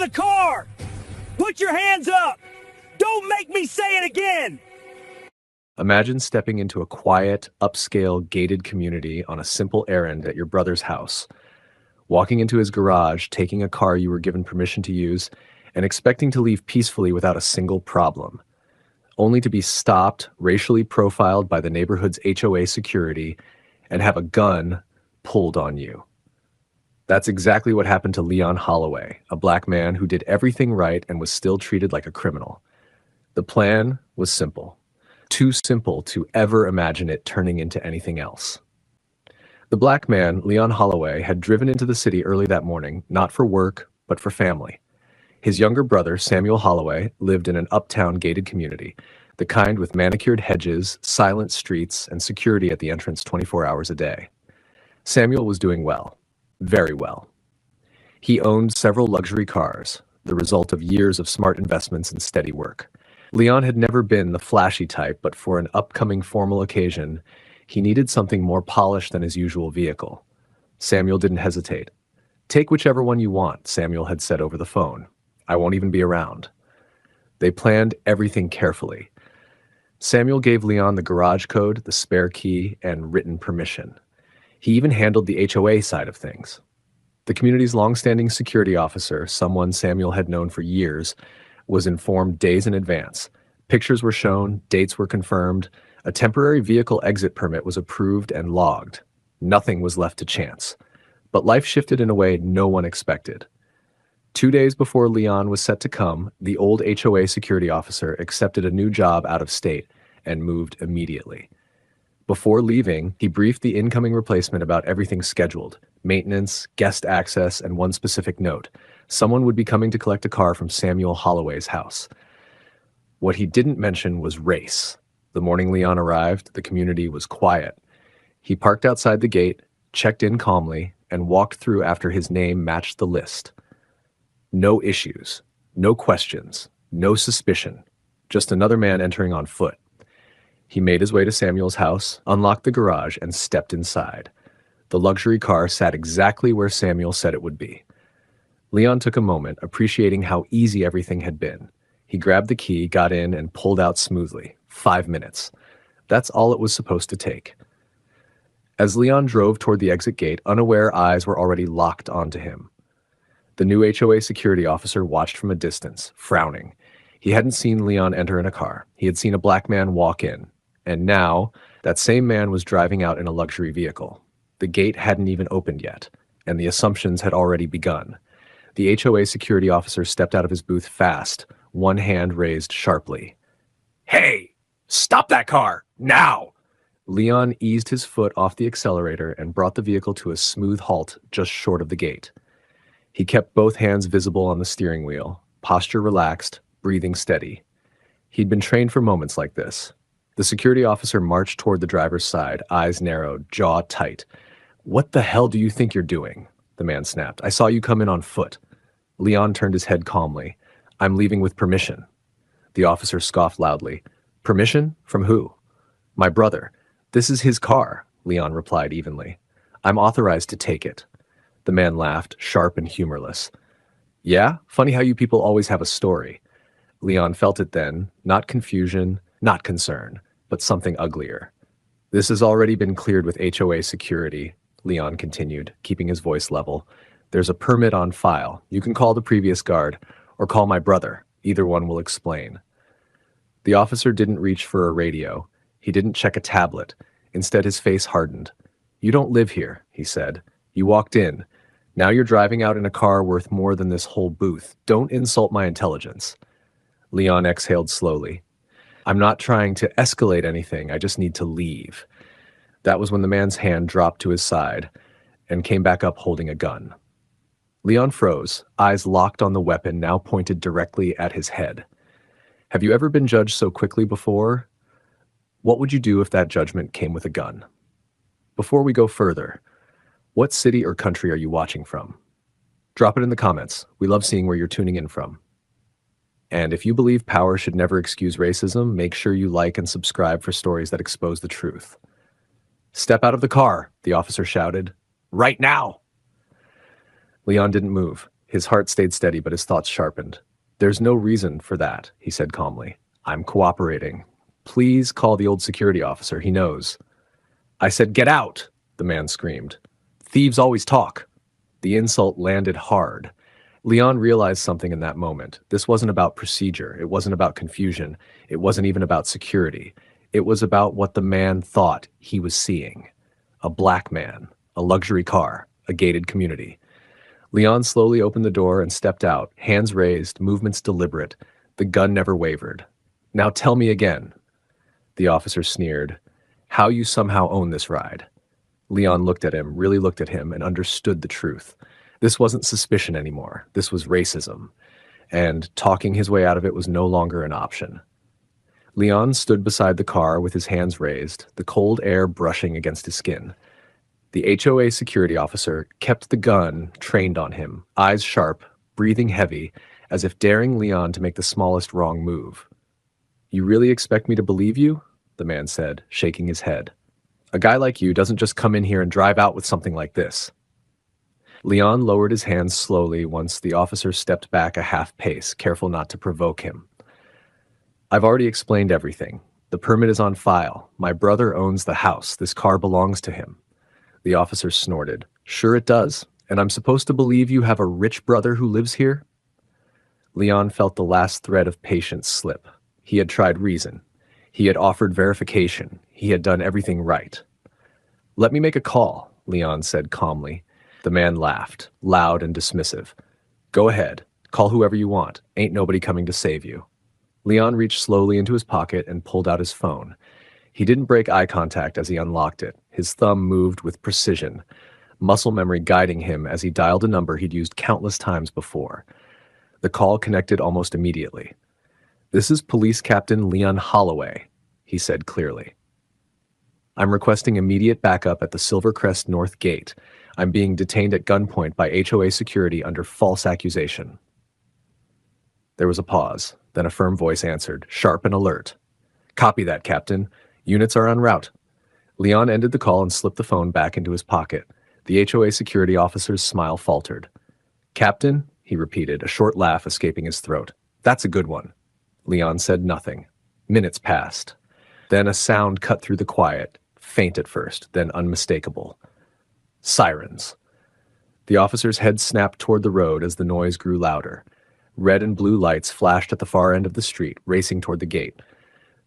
of the car! Put your hands up! Don't make me say it again! Imagine stepping into a quiet, upscale, gated community on a simple errand at your brother's house. Walking into his garage, taking a car you were given permission to use, and expecting to leave peacefully without a single problem. Only to be stopped, racially profiled by the neighborhood's HOA security, and have a gun pulled on you. That's exactly what happened to Leon Holloway, a black man who did everything right and was still treated like a criminal. The plan was simple. Too simple to ever imagine it turning into anything else. The black man, Leon Holloway, had driven into the city early that morning, not for work, but for family. His younger brother, Samuel Holloway, lived in an uptown gated community, the kind with manicured hedges, silent streets, and security at the entrance 24 hours a day. Samuel was doing well, very well. He owned several luxury cars, the result of years of smart investments and steady work. Leon had never been the flashy type, but for an upcoming formal occasion, he needed something more polished than his usual vehicle. Samuel didn't hesitate. "Take whichever one you want," Samuel had said over the phone. "I won't even be around." They planned everything carefully. Samuel gave Leon the garage code, the spare key, and written permission. He even handled the HOA side of things. The community's longstanding security officer, someone Samuel had known for years, was informed days in advance. Pictures were shown, dates were confirmed, a temporary vehicle exit permit was approved and logged. Nothing was left to chance. But life shifted in a way no one expected. 2 days before Leon was set to come, the old HOA security officer accepted a new job out of state and moved immediately. Before leaving, he briefed the incoming replacement about everything scheduled: maintenance, guest access, and one specific note. Someone would be coming to collect a car from Samuel Holloway's house. What he didn't mention was race. The morning Leon arrived, the community was quiet. He parked outside the gate, checked in calmly, and walked through after his name matched the list. No issues, no questions, no suspicion, just another man entering on foot. He made his way to Samuel's house, unlocked the garage, and stepped inside. The luxury car sat exactly where Samuel said it would be. Leon took a moment, appreciating how easy everything had been. He grabbed the key, got in, and pulled out smoothly. 5 minutes. That's all it was supposed to take. As Leon drove toward the exit gate, unaware eyes were already locked onto him. The new HOA security officer watched from a distance, frowning. He hadn't seen Leon enter in a car. He had seen a black man walk in. And now, that same man was driving out in a luxury vehicle. The gate hadn't even opened yet, and the assumptions had already begun. The HOA security officer stepped out of his booth fast, one hand raised sharply. "Hey, stop that car, now!" Leon eased his foot off the accelerator and brought the vehicle to a smooth halt just short of the gate. He kept both hands visible on the steering wheel, posture relaxed, breathing steady. He'd been trained for moments like this. The security officer marched toward the driver's side, eyes narrowed, jaw tight. "What the hell do you think you're doing?" the man snapped. "I saw you come in on foot." Leon turned his head calmly. "I'm leaving with permission." The officer scoffed loudly. "Permission? From who?" "My brother. This is his car," Leon replied evenly. "I'm authorized to take it." The man laughed, sharp and humorless. "Yeah? Funny how you people always have a story." Leon felt it then, not confusion, not concern, but something uglier. "This has already been cleared with HOA security," Leon continued, keeping his voice level. "There's a permit on file. You can call the previous guard, or call my brother. Either one will explain." The officer didn't reach for a radio. He didn't check a tablet. Instead, his face hardened. "You don't live here," he said. "You walked in. Now you're driving out in a car worth more than this whole booth. Don't insult my intelligence." Leon exhaled slowly. "I'm not trying to escalate anything. I just need to leave." That was when the man's hand dropped to his side and came back up holding a gun. Leon froze, eyes locked on the weapon now pointed directly at his head. Have you ever been judged so quickly before? What would you do if that judgment came with a gun? Before we go further, what city or country are you watching from? Drop it in the comments. We love seeing where you're tuning in from. And if you believe power should never excuse racism, make sure you like and subscribe for stories that expose the truth. "Step out of the car," the officer shouted. "Right now!" Leon didn't move. His heart stayed steady, but his thoughts sharpened. "There's no reason for that," he said calmly. "I'm cooperating. Please call the old security officer. He knows." "I said get out," the man screamed. "Thieves always talk." The insult landed hard. Leon realized something in that moment. This wasn't about procedure. It wasn't about confusion. It wasn't even about security. It was about what the man thought he was seeing. A black man, a luxury car, a gated community. Leon slowly opened the door and stepped out, hands raised, movements deliberate. The gun never wavered. "Now tell me again." The officer sneered. "How you somehow own this ride." Leon looked at him, really looked at him, and understood the truth. This wasn't suspicion anymore. This was racism. And talking his way out of it was no longer an option. Leon stood beside the car with his hands raised, the cold air brushing against his skin. The HOA security officer kept the gun trained on him, eyes sharp, breathing heavy, as if daring Leon to make the smallest wrong move. "You really expect me to believe you?" the man said, shaking his head. "A guy like you doesn't just come in here and drive out with something like this." Leon lowered his hands slowly once the officer stepped back a half pace, careful not to provoke him. "I've already explained everything. The permit is on file. My brother owns the house. This car belongs to him." The officer snorted. "Sure it does. And I'm supposed to believe you have a rich brother who lives here?" Leon felt the last thread of patience slip. He had tried reason. He had offered verification. He had done everything right. "Let me make a call," Leon said calmly. The man laughed, loud and dismissive. "Go ahead. Call whoever you want. Ain't nobody coming to save you." Leon reached slowly into his pocket and pulled out his phone. He didn't break eye contact as he unlocked it. His thumb moved with precision, muscle memory guiding him as he dialed a number he'd used countless times before. The call connected almost immediately. "This is Police Captain Leon Holloway," he said clearly. "I'm requesting immediate backup at the Silvercrest North Gate. I'm being detained at gunpoint by HOA security under false accusation." There was a pause, then a firm voice answered, sharp and alert. "Copy that, Captain. Units are en route." Leon ended the call and slipped the phone back into his pocket. The HOA security officer's smile faltered. "Captain," he repeated, a short laugh escaping his throat. "That's a good one." Leon said nothing. Minutes passed. Then a sound cut through the quiet, faint at first, then unmistakable. Sirens. The officer's head snapped toward the road as the noise grew louder. Red and blue lights flashed at the far end of the street, racing toward the gate.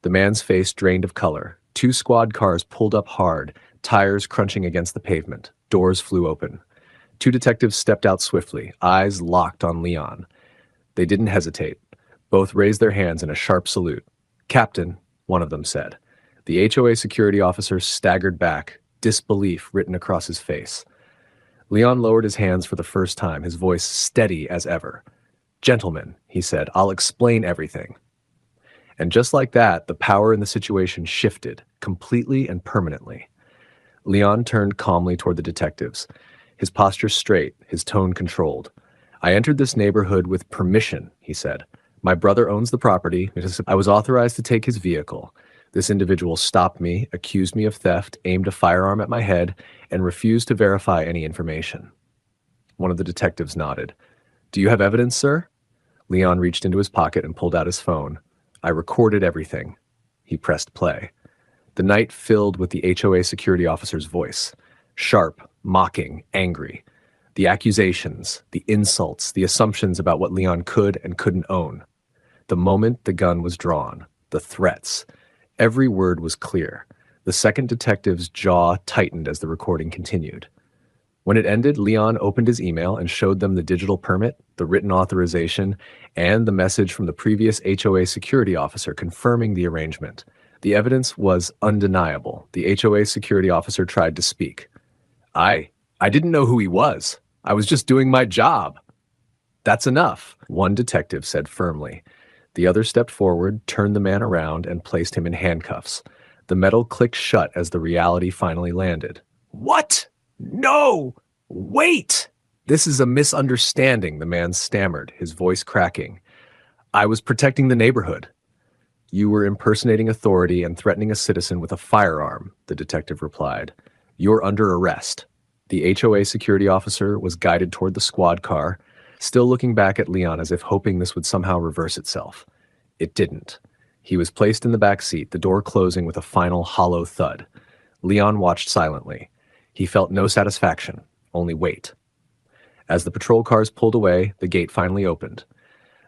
The man's face drained of color. 2 squad cars pulled up hard, tires crunching against the pavement. Doors flew open. 2 detectives stepped out swiftly, eyes locked on Leon. They didn't hesitate. Both raised their hands in a sharp salute. "Captain," one of them said. The HOA security officer staggered back, disbelief written across his face. Leon lowered his hands for the first time, his voice steady as ever. "Gentlemen," he said, "I'll explain everything." And just like that, the power in the situation shifted, completely and permanently. Leon turned calmly toward the detectives, his posture straight, his tone controlled. "I entered this neighborhood with permission," he said. "My brother owns the property. I was authorized to take his vehicle. This individual stopped me, accused me of theft, aimed a firearm at my head, and refused to verify any information." One of the detectives nodded. "Do you have evidence, sir?" Leon reached into his pocket and pulled out his phone. "I recorded everything." He pressed play. The night filled with the HOA security officer's voice. Sharp, mocking, angry. The accusations, the insults, the assumptions about what Leon could and couldn't own. The moment the gun was drawn, the threats. Every word was clear. The second detective's jaw tightened as the recording continued. When it ended, Leon opened his email and showed them the digital permit, the written authorization, and the message from the previous HOA security officer confirming the arrangement. The evidence was undeniable. The HOA security officer tried to speak. I didn't know who he was. I was just doing my job." "That's enough," one detective said firmly. The other stepped forward, turned the man around, and placed him in handcuffs. The metal clicked shut as the reality finally landed. "What? No! Wait! This is a misunderstanding," the man stammered, his voice cracking. "I was protecting the neighborhood." "You were impersonating authority and threatening a citizen with a firearm," the detective replied. "You're under arrest." The HOA security officer was guided toward the squad car. still looking back at Leon as if hoping this would somehow reverse itself. It didn't. He was placed in the back seat, the door closing with a final hollow thud. Leon watched silently. He felt no satisfaction, only weight. As the patrol cars pulled away, the gate finally opened.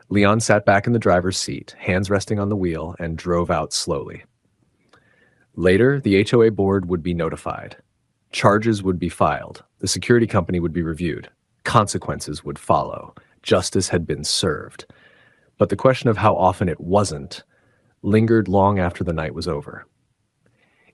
Leon sat back in the driver's seat, hands resting on the wheel, and drove out slowly. Later, the HOA board would be notified. Charges would be filed. The security company would be reviewed. Consequences would follow. Justice had been served. But the question of how often it wasn't lingered long after the night was over.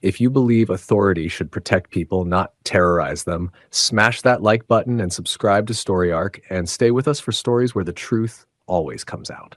If you believe authority should protect people, not terrorize them, smash that like button and subscribe to Story Arc, and stay with us for stories where the truth always comes out.